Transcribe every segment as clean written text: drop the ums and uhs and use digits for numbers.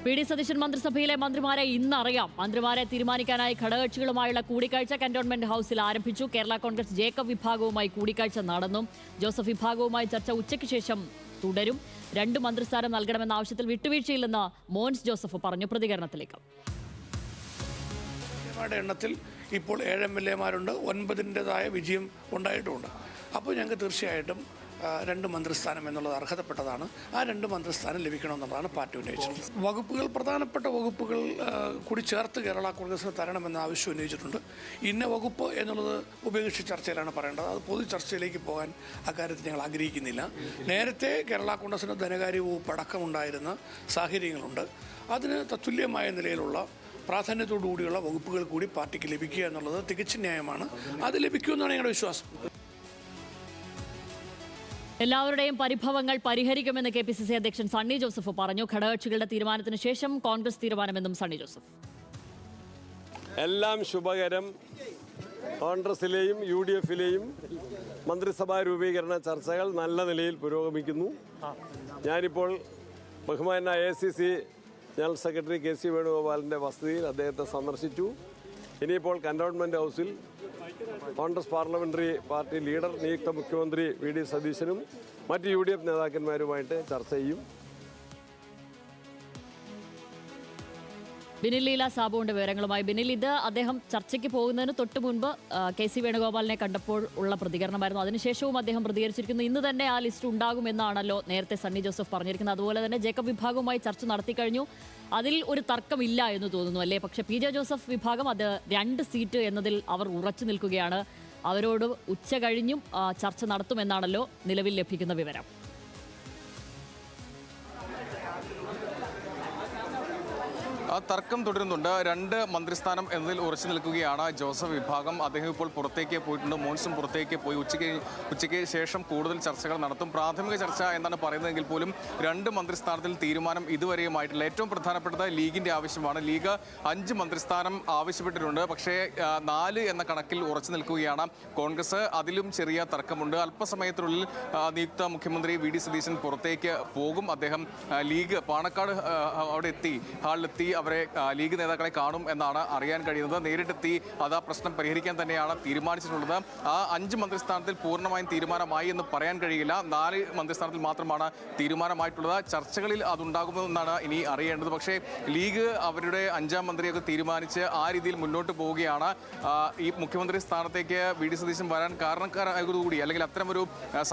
V D Satheesan മന്ത്രിസഭയിലെ മന്ത്രിമാരെ ഇന്നറിയാം. മന്ത്രിമാരെ തീരുമാനിക്കാനായി ഘടകകക്ഷികളുമായുള്ള കൂടിക്കാഴ്ച കന്റോൺമെന്റ് ഹൌസിൽ ആരംഭിച്ചു. കേരള കോൺഗ്രസ് ജേക്കബ് വിഭാഗവുമായി കൂടിക്കാഴ്ച നടന്നു. ജോസഫ് വിഭാഗവുമായി ചർച്ച ഉച്ചയ്ക്ക് ശേഷം തുടരും. 2 മന്ത്രിസ്ഥാനം നൽകണമെന്ന ആവശ്യത്തിൽ വിട്ടുവീഴ്ചയില്ലെന്ന് മോൻസ് ജോസഫ് പറഞ്ഞു. പ്രതികരണത്തിലേക്ക്. എണ്ണത്തിൽ ഇപ്പോൾ 7 MLA-മാരുണ്ട്. 9-ൻ്റെതായ വിജയം ഉണ്ടായിട്ടുമുണ്ട്. അപ്പോൾ ഞങ്ങൾക്ക് തീർച്ചയായിട്ടും 2 മന്ത്രിസ്ഥാനം എന്നുള്ളത് അർഹതപ്പെട്ടതാണ്. ആ 2 മന്ത്രിസ്ഥാനം ലഭിക്കണമെന്നുള്ളതാണ് പാർട്ടി ഉന്നയിച്ചത്. വകുപ്പുകൾ, പ്രധാനപ്പെട്ട വകുപ്പുകൾ കൂടി ചേർത്ത് കേരള കോൺഗ്രസിന് തരണമെന്ന ആവശ്യം ഉന്നയിച്ചിട്ടുണ്ട്. ഇന്ന വകുപ്പ് എന്നുള്ളത് ഉപേക്ഷിച്ച് ചർച്ചയിലാണ് പറയേണ്ടത്. അത് പൊതു ചർച്ചയിലേക്ക് പോകാൻ അക്കാര്യത്തിൽ ഞങ്ങൾ ആഗ്രഹിക്കുന്നില്ല. നേരത്തെ കേരള കോൺഗ്രസിന് ധനകാര്യ വകുപ്പ് അടക്കമുണ്ടായിരുന്ന സാഹചര്യങ്ങളുണ്ട്. അതിന് തത്തുല്യമായ നിലയിലുള്ള പ്രാധാന്യത്തോടുകൂടിയുള്ള വകുപ്പുകൾ കൂടി പാർട്ടിക്ക് ലഭിക്കുക എന്നുള്ളത് തികച്ചും ന്യായമാണ്. അത് ലഭിക്കുമെന്നാണ് ഞങ്ങളുടെ വിശ്വാസം. എല്ലാവരുടെയും പരിഭവങ്ങൾ പരിഹരിക്കുമെന്ന് KPCC അധ്യക്ഷൻ സണ്ണി ജോസഫ് പറഞ്ഞു. ഘടകകക്ഷികളുടെ തീരുമാനത്തിന് ശേഷം കോൺഗ്രസ് തീരുമാനമെന്നും സണ്ണി ജോസഫ്. എല്ലാം ശുഭകരം. കോൺഗ്രസിലെയും UDF-ലെയും മന്ത്രിസഭാ രൂപീകരണ ചർച്ചകൾ നല്ല നിലയിൽ പുരോഗമിക്കുന്നു. ഞാനിപ്പോൾ ബഹുമാന AICC ജനറൽ സെക്രട്ടറി KC വേണുഗോപാലിൻ്റെ വസതിയിൽ അദ്ദേഹത്തെ സന്ദർശിച്ചു. ഇനിയിപ്പോൾ കന്റോൺമെൻറ്റ് ഹൗസിൽ കോൺഗ്രസ് പാർലമെൻ്ററി പാർട്ടി ലീഡർ നിയുക്ത മുഖ്യമന്ത്രി VD സതീശനും മറ്റ് UDF നേതാക്കന്മാരുമായിട്ട് ചർച്ച ചെയ്യും. ബിനിൽ ലീല സാബുവിന്റെ വിവരങ്ങളുമായി. ബിനിൽ, ഇത് അദ്ദേഹം ചർച്ചയ്ക്ക് പോകുന്നതിന് തൊട്ട് മുൻപ് KC വേണുഗോപാലിനെ കണ്ടപ്പോൾ ഉള്ള പ്രതികരണമായിരുന്നു. അതിനുശേഷവും അദ്ദേഹം പ്രതികരിച്ചിരിക്കുന്നു. ഇന്ന് തന്നെ ആ ലിസ്റ്റ് ഉണ്ടാകുമെന്നാണല്ലോ നേരത്തെ സണ്ണി ജോസഫ് പറഞ്ഞിരിക്കുന്നത്. അതുപോലെ തന്നെ ജേക്കബ് വിഭാഗവുമായി ചർച്ച നടത്തിക്കഴിഞ്ഞു. അതിൽ ഒരു തർക്കമില്ല എന്ന് തോന്നുന്നു, അല്ലേ? പക്ഷേ PJ ജോസഫ് വിഭാഗം അത് 2 സീറ്റ് എന്നതിൽ അവർ ഉറച്ചു നിൽക്കുകയാണ്. അവരോട് ഉച്ച കഴിഞ്ഞും ചർച്ച നടത്തുമെന്നാണല്ലോ നിലവിൽ ലഭിക്കുന്ന വിവരം. തർക്കം തുടരുന്നുണ്ട്. 2 മന്ത്രിസ്ഥാനം എന്നതിൽ ഉറച്ചു നിൽക്കുകയാണ് ജോസഫ് വിഭാഗം. അദ്ദേഹം ഇപ്പോൾ പുറത്തേക്ക് പോയിട്ടുണ്ട്. മോൻസും പുറത്തേക്ക് പോയി. ഉച്ചയ്ക്ക് ശേഷം കൂടുതൽ ചർച്ചകൾ നടത്തും. പ്രാഥമിക ചർച്ച എന്നാണ് പറയുന്നതെങ്കിൽ പോലും 2 മന്ത്രിസ്ഥാനത്തിൽ തീരുമാനം ഇതുവരെയുമായിട്ടില്ല. ഏറ്റവും പ്രധാനപ്പെട്ടത് ലീഗിൻ്റെ ആവശ്യമാണ്. ലീഗ് 5 മന്ത്രിസ്ഥാനം ആവശ്യപ്പെട്ടിട്ടുണ്ട്. പക്ഷേ 4 എന്ന കണക്കിൽ ഉറച്ചു നിൽക്കുകയാണ് കോൺഗ്രസ്. അതിലും ചെറിയ തർക്കമുണ്ട്. അല്പസമയത്തിനുള്ളിൽ നിയുക്ത മുഖ്യമന്ത്രി VD സതീശൻ പുറത്തേക്ക് പോകും. അദ്ദേഹം ലീഗ് പാണക്കാട് അവിടെ എത്തി, ഹാളിലെത്തി അവരെ ലീഗ് നേതാക്കളെ കാണും എന്നാണ് അറിയാൻ കഴിയുന്നത്. നേരിട്ടെത്തി അത് ആ പ്രശ്നം പരിഹരിക്കാൻ തന്നെയാണ് തീരുമാനിച്ചിട്ടുള്ളത്. ആ 5 മന്ത്രിസ്ഥാനത്തിൽ പൂർണ്ണമായും തീരുമാനമായി എന്ന് പറയാൻ കഴിയില്ല. 4 മന്ത്രിസ്ഥാനത്തിൽ മാത്രമാണ് തീരുമാനമായിട്ടുള്ളത്. ചർച്ചകളിൽ അതുണ്ടാകുമെന്നാണ് ഇനി അറിയേണ്ടത്. പക്ഷേ ലീഗ് അവരുടെ 5ാം മന്ത്രിയൊക്കെ തീരുമാനിച്ച് ആ രീതിയിൽ മുന്നോട്ട് പോവുകയാണ്. ഈ മുഖ്യമന്ത്രി സ്ഥാനത്തേക്ക് VD സതീശൻ വരാൻ കാരണക്കാരായതുകൂടി, അല്ലെങ്കിൽ അത്തരമൊരു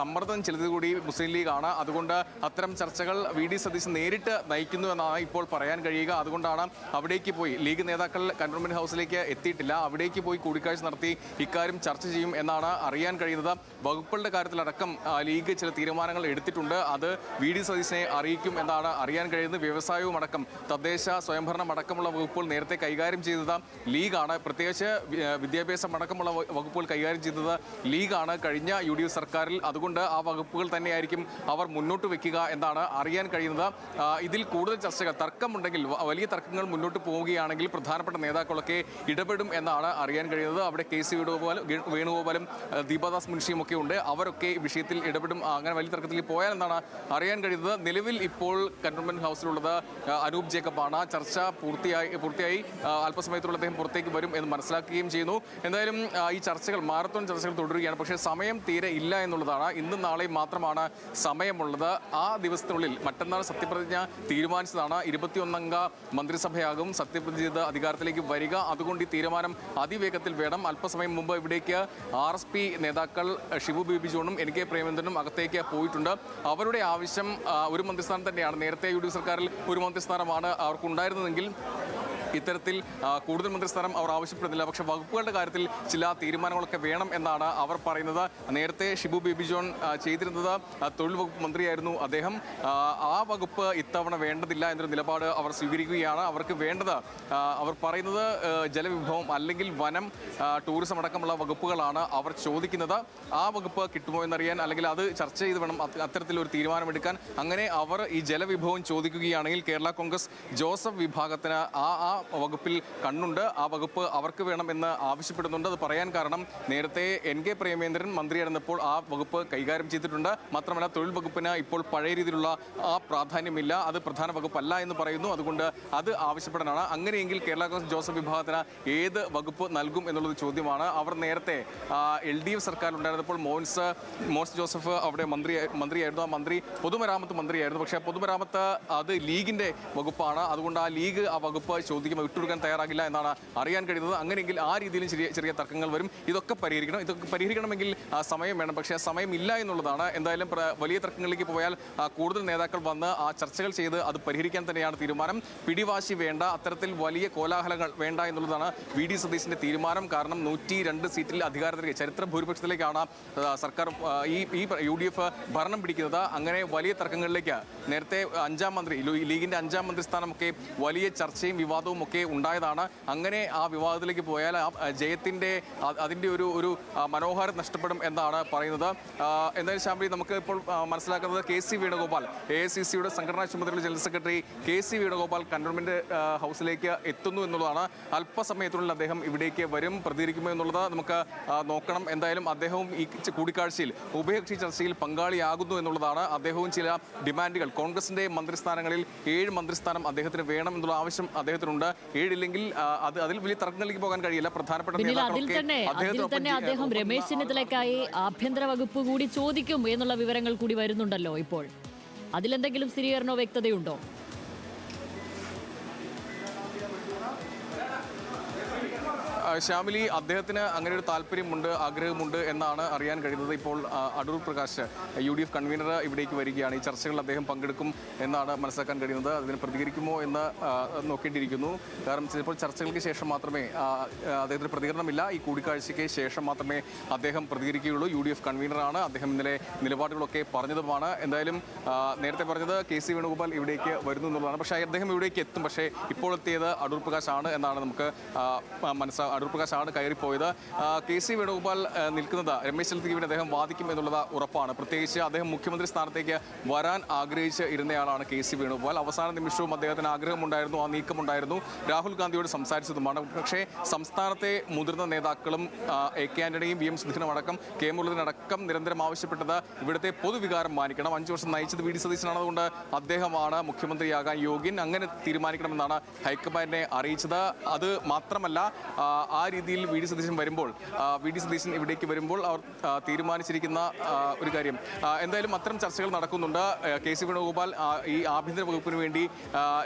സമ്മർദ്ദം ചെലുത്തിയതുകൂടി മുസ്ലിം ലീഗാണ്. അതുകൊണ്ട് അത്തരം ചർച്ചകൾ VD സതീശൻ നേരിട്ട് നയിക്കുന്നു എന്നാണ് ഇപ്പോൾ പറയാൻ കഴിയുക. അതുകൊണ്ടാണ് അവിടേക്ക് പോയി, ലീഗ് നേതാക്കൾ കന്റോൺമെന്റ് ഹൗസിലേക്ക് എത്തിയിട്ടില്ല, അവിടേക്ക് പോയി കൂടിക്കാഴ്ച നടത്തി ഇക്കാര്യം ചർച്ച ചെയ്യും എന്നാണ് അറിയാൻ കഴിയുന്നത്. വകുപ്പുകളുടെ കാര്യത്തിലടക്കം ലീഗ് ചില തീരുമാനങ്ങൾ എടുത്തിട്ടുണ്ട്. അത് VD സതീശനെ അറിയിക്കും എന്നാണ് അറിയാൻ കഴിയുന്നത്. വ്യവസായവും അടക്കം തദ്ദേശ സ്വയംഭരണം അടക്കമുള്ള വകുപ്പുകൾ നേരത്തെ കൈകാര്യം ചെയ്തത് ലീഗാണ്. പ്രത്യേകിച്ച് വിദ്യാഭ്യാസം അടക്കമുള്ള വകുപ്പുകൾ കൈകാര്യം ചെയ്തത് ലീഗാണ് കഴിഞ്ഞ UDF സർക്കാരിൽ. അതുകൊണ്ട് ആ വകുപ്പുകൾ തന്നെയായിരിക്കും അവർ മുന്നോട്ട് വെക്കുക എന്നാണ് അറിയാൻ കഴിയുന്നത്. ഇതിൽ കൂടുതൽ ചർച്ചകൾ, തർക്കമുണ്ടെങ്കിൽ, വലിയ തർക്കങ്ങൾ മുന്നോട്ട് പോവുകയാണെങ്കിൽ പ്രധാനപ്പെട്ട നേതാക്കളൊക്കെ ഇടപെടും എന്നാണ് അറിയാൻ കഴിയുന്നത്. അവിടെ KC വേണുഗോപാലും ദീപദാസ് മുൻഷിയും ഒക്കെ ഉണ്ട്. അവരൊക്കെ വിഷയത്തിൽ ഇടപെടും. അങ്ങനെ വലിയ തർക്കത്തിൽ പോയാലെന്നാണ് അറിയാൻ കഴിയുന്നത്. നിലവിൽ ഇപ്പോൾ കന്റോൺമെന്റ് ഹൗസിലുള്ളത് അനൂപ് ജേക്കബാണ്. ചർച്ച പൂർത്തിയായി അല്പസമയത്തുള്ള അദ്ദേഹം പുറത്തേക്ക് വരും എന്ന് മനസ്സിലാക്കുകയും ചെയ്യുന്നു. എന്തായാലും ഈ ചർച്ചകൾ, മാരത്തോൺ ചർച്ചകൾ തുടരുകയാണ്. പക്ഷേ സമയം തീരെ ഇല്ല എന്നുള്ളതാണ്. ഇന്നും നാളെയും മാത്രമാണ് സമയമുള്ളത്. ആ ദിവസത്തിനുള്ളിൽ മറ്റന്നാൾ സത്യപ്രതിജ്ഞ തീരുമാനിച്ചതാണ്. 21-അംഗ മന്ത്രിസഭയാകും സത്യപ്രതിജ്ഞ ചെയ്ത് അധികാരത്തിലേക്ക് വരിക. അതുകൊണ്ട് ഈ തീരുമാനം അതിവേഗത്തിൽ വേണം. അല്പസമയം മുമ്പ് ഇവിടേക്ക് RSP നേതാക്കൾ ഷിബു ബേബി ജോണും NK പ്രേമചന്ദ്രനും അകത്തേക്ക് പോയിട്ടുണ്ട്. അവരുടെ ആവശ്യം ഒരു മന്ത്രിസ്ഥാനം തന്നെയാണ്. നേരത്തെ UDF സർക്കാരിൽ ഒരു മന്ത്രിസ്ഥാനമാണ് അവർക്കുണ്ടായിരുന്നതെങ്കിൽ ഇത്തരത്തിൽ കൂടുതൽ മന്ത്രിസ്ഥാനം അവർ ആവശ്യപ്പെടുന്നില്ല. പക്ഷേ വകുപ്പുകളുടെ കാര്യത്തിൽ ചില തീരുമാനങ്ങളൊക്കെ വേണം എന്നാണ് അവർ പറയുന്നത്. നേരത്തെ ഷിബു ബേബി ജോൺ ചെയ്തിരുന്നത് തൊഴിൽ വകുപ്പ് മന്ത്രിയായിരുന്നു അദ്ദേഹം. ആ വകുപ്പ് ഇത്തവണ വേണ്ടതില്ല എന്നൊരു നിലപാട് അവർ സ്വീകരിക്കുകയാണ്. അവർക്ക് വേണ്ടത്, അവർ പറയുന്നത്, ജലവിഭവം അല്ലെങ്കിൽ വനം, ടൂറിസം അടക്കമുള്ള വകുപ്പുകളാണ് അവർ ചോദിക്കുന്നത്. ആ വകുപ്പ് കിട്ടുമോ എന്നറിയാൻ, അല്ലെങ്കിൽ അത് ചർച്ച ചെയ്ത് വേണം അത്തരത്തിലൊരു തീരുമാനമെടുക്കാൻ. അങ്ങനെ അവർ ഈ ജലവിഭവം ചോദിക്കുകയാണെങ്കിൽ കേരള കോൺഗ്രസ് ജോസഫ് വിഭാഗത്തിന് ആ വകുപ്പിൽ കണ്ണുണ്ട്, ആ വകുപ്പ് അവർക്ക് വേണമെന്ന് ആവശ്യപ്പെടുന്നുണ്ട്. അത് പറയാൻ കാരണം നേരത്തെ NK പ്രേമേന്ദ്രൻ മന്ത്രിയായിരുന്നപ്പോൾ ആ വകുപ്പ് കൈകാര്യം ചെയ്തിട്ടുണ്ട്. മാത്രമല്ല തൊഴിൽ വകുപ്പിന് ഇപ്പോൾ പഴയ രീതിയിലുള്ള ആ പ്രാധാന്യമില്ല, അത് പ്രധാന വകുപ്പല്ല എന്ന് പറയുന്നു. അതുകൊണ്ട് അത് ആവശ്യപ്പെടാനാണ്. അങ്ങനെയെങ്കിൽ കേരള കോൺഗ്രസ് ജോസഫ് വിഭാഗത്തിന് ഏത് വകുപ്പ് നൽകും എന്നുള്ളത് ചോദ്യമാണ്. അവർ നേരത്തെ LDF സർക്കാരിലുണ്ടായിരുന്നപ്പോൾ മോൻസ് ജോസഫ് അവിടെ മന്ത്രിയായിരുന്നു. ആ മന്ത്രി പൊതുമരാമത്ത് മന്ത്രിയായിരുന്നു. പക്ഷേ പൊതുമരാമത്ത് അത് ലീഗിന്റെ വകുപ്പാണ്. അതുകൊണ്ട് ആ ലീഗ് ആ വകുപ്പ് ചോദിക്കുമ്പോൾ വിട്ടുകൊടുക്കാൻ തയ്യാറാകില്ല എന്നാണ് അറിയാൻ കഴിയുന്നത്. അങ്ങനെയെങ്കിൽ ആ രീതിയിലും ചെറിയ തർക്കങ്ങൾ വരും. ഇതൊക്കെ പരിഹരിക്കണമെങ്കിൽ സമയം വേണം. പക്ഷേ സമയമില്ല എന്നുള്ളതാണ്. എന്തായാലും വലിയ തർക്കങ്ങളിലേക്ക് പോയാൽ കൂടുതൽ നേതാക്കൾ വന്ന് ആ ചർച്ചകൾ ചെയ്ത് അത് പരിഹരിക്കാൻ തന്നെയാണ് തീരുമാനം. പിടിവാശി വേണ്ട, അത്തരത്തിൽ വലിയ കോലാഹലങ്ങൾ വേണ്ട എന്നുള്ളതാണ് VD സതീശിന്റെ തീരുമാനം. കാരണം 102 സീറ്റിൽ അധികാരത്തിലേക്ക് ചരിത്ര ഭൂരിപക്ഷത്തിലേക്കാണ് സർക്കാർ ഈ UDF ഭരണം പിടിക്കുന്നത്. അങ്ങനെ വലിയ തർക്കങ്ങളിലേക്ക് നേരത്തെ ലീഗിന്റെ 5ാം മന്ത്രിസ്ഥാനമൊക്കെ വലിയ ചർച്ചയും വിവാദവും ഒക്കെ ഉണ്ടായതാണ്. അങ്ങനെ ആ വിവാദത്തിലേക്ക് പോയാൽ അതിന്റെ ഒരു മനോഹാരം നഷ്ടപ്പെടും എന്നാണ് പറയുന്നത്. എന്തായാലും ശാംബി, നമുക്ക് ഇപ്പോൾ മനസ്സിലാക്കുന്നത് KC വേണുഗോപാൽ AICCയുടെ സംഘടനാ ചുമതലയുള്ള general secretary KC Venugopal cantonment ഹൗസിലേക്ക് എത്തുന്നു എന്നുള്ളതാണ്. അല്പസമയത്തിനുള്ളിൽ അദ്ദേഹം ഇവിടേക്ക് വരും. പ്രതികരിക്കുമോ എന്നുള്ളത് നമുക്ക് നോക്കണം. എന്തായാലും അദ്ദേഹവും ഈ കൂടിക്കാഴ്ചയിൽ ഉഭയകക്ഷി ചർച്ചയിൽ പങ്കാളിയാകുന്നു എന്നുള്ളതാണ്. അദ്ദേഹവും ചില ഡിമാൻഡുകൾ, കോൺഗ്രസിന്റെ മന്ത്രിസ്ഥാനങ്ങളിൽ 7 മന്ത്രിസ്ഥാനം അദ്ദേഹത്തിന് വേണം എന്നുള്ള ആവശ്യം അദ്ദേഹത്തിനുണ്ട്. 7 ഇല്ലെങ്കിൽ അതിൽ വലിയ തർക്കങ്ങളിലേക്ക് പോകാൻ കഴിയില്ല. പ്രധാനപ്പെട്ട അതിൽ തന്നെ അദ്ദേഹം രമേശ് ചെന്നിത്തലയ്ക്കായി ആഭ്യന്തര വകുപ്പ് കൂടി ചോദിക്കും എന്നുള്ള വിവരങ്ങൾ കൂടി വരുന്നുണ്ടല്ലോ ഇപ്പോൾ. അതിലെന്തെങ്കിലും സ്ഥിരീകരണോ വ്യക്തതയുണ്ടോ? ശ്യാമിലി, അദ്ദേഹത്തിന് അങ്ങനെ ഒരു താല്പര്യമുണ്ട്, ആഗ്രഹമുണ്ട് എന്നാണ് അറിയാൻ കഴിയുന്നത്. ഇപ്പോൾ അടൂർ പ്രകാശ് UDF കൺവീനർ ഇവിടേക്ക് വരികയാണ്. ഈ ചർച്ചകളിൽ അദ്ദേഹം പങ്കെടുക്കും എന്നാണ് മനസ്സിലാക്കാൻ കഴിയുന്നത്. അതിന് പ്രതികരിക്കുമോ എന്ന് നോക്കേണ്ടിയിരിക്കുന്നു. കാരണം ചിലപ്പോൾ ചർച്ചകൾക്ക് ശേഷം മാത്രമേ അദ്ദേഹത്തിന് പ്രതികരണമില്ല. ഈ കൂടിക്കാഴ്ചയ്ക്ക് ശേഷം മാത്രമേ അദ്ദേഹം പ്രതികരിക്കുകയുള്ളൂ. UDF കൺവീനറാണ്. അദ്ദേഹം ഇന്നലെ നിലപാടുകളൊക്കെ പറഞ്ഞതുമാണ്. എന്തായാലും നേരത്തെ പറഞ്ഞത് KC വേണുഗോപാൽ ഇവിടേക്ക് വരുന്നു എന്നുള്ളതാണ്. പക്ഷേ അദ്ദേഹം ഇവിടേക്ക് എത്തും. പക്ഷേ ഇപ്പോൾ എത്തിയത് അടൂർ പ്രകാശ് ആണ് എന്നാണ് നമുക്ക് അടൂർ പ്രകാശാണ് കയറിപ്പോയത്. KC വേണുഗോപാൽ നിൽക്കുന്നത് രമേശ് ചെന്നിത്തലയ്ക്ക് വേണ്ടി അദ്ദേഹം വാദിക്കും എന്നുള്ളത് ഉറപ്പാണ്. പ്രത്യേകിച്ച് അദ്ദേഹം മുഖ്യമന്ത്രി സ്ഥാനത്തേക്ക് വരാൻ ആഗ്രഹിച്ച് ഇരുന്നയാളാണ് KC വേണുഗോപാൽ. അവസാന നിമിഷവും അദ്ദേഹത്തിന് ആഗ്രഹമുണ്ടായിരുന്നു, ആ നീക്കമുണ്ടായിരുന്നു. രാഹുൽ ഗാന്ധിയോട് സംസാരിച്ചതുമാണ്. പക്ഷേ സംസ്ഥാനത്തെ മുതിർന്ന നേതാക്കളും AK ആന്റണിയും VM സുധീരനും അടക്കം K മുരളീധരനടക്കം നിരന്തരം ആവശ്യപ്പെട്ടത് ഇവിടുത്തെ പൊതുവികാരം മാനിക്കണം. 5 വർഷം നയിച്ചത് VD സതീശനാണ്. അതുകൊണ്ട് അദ്ദേഹമാണ് മുഖ്യമന്ത്രിയാകാൻ യോഗ്യൻ. അങ്ങനെ തീരുമാനിക്കണമെന്നാണ് ഹൈക്കമാൻഡിനെ അറിയിച്ചത്. അത് മാത്രമല്ല, ആ രീതിയിൽ VD സതീശൻ ഇവിടേക്ക് വരുമ്പോൾ അവർ തീരുമാനിച്ചിരിക്കുന്ന ഒരു കാര്യം, എന്തായാലും അത്തരം ചർച്ചകൾ നടക്കുന്നുണ്ട്. KC വേണുഗോപാൽ ഈ ആഭ്യന്തര വകുപ്പിന് വേണ്ടി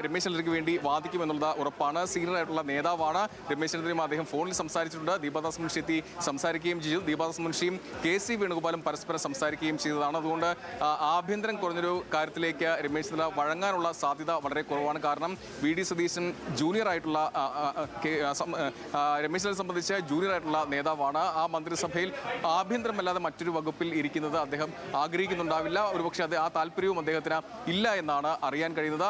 രമേശ് ചെന്നിത്തലയ്ക്ക് വേണ്ടി വാദിക്കുമെന്നുള്ളത് ഉറപ്പാണ്. സീനിയർ ആയിട്ടുള്ള നേതാവാണ് രമേശ് ചെന്നിത്തലയും. അദ്ദേഹം ഫോണിൽ സംസാരിച്ചിട്ടുണ്ട്. ദീപാദാസ് മുൻഷി എത്തി സംസാരിക്കുകയും ചെയ്തു. ദീപാദാസ് മുൻഷിയും KC വേണുഗോപാലും പരസ്പരം സംസാരിക്കുകയും ചെയ്തതാണ്. അതുകൊണ്ട് ആഭ്യന്തരം കുറഞ്ഞൊരു കാര്യത്തിലേക്ക് രമേശ് ചെന്നിത്തല വഴങ്ങാനുള്ള സാധ്യത വളരെ കുറവാണ്. കാരണം VD സതീശൻ ജൂനിയർ ആയിട്ടുള്ള രമേശ് ചെന്നിത്തലയെ സംബന്ധിച്ച് ജൂനിയർ ആയിട്ടുള്ള നേതാവാണ്. ആ മന്ത്രിസഭയിൽ ആഭ്യന്തരമല്ലാതെ മറ്റൊരു വകുപ്പിൽ ഇരിക്കുന്നത് അദ്ദേഹം ആഗ്രഹിക്കുന്നുണ്ടാവില്ല. ഒരുപക്ഷെ ആ താല്പര്യവും അദ്ദേഹത്തിന് ഇല്ല എന്നാണ് അറിയാൻ കഴിയുന്നത്.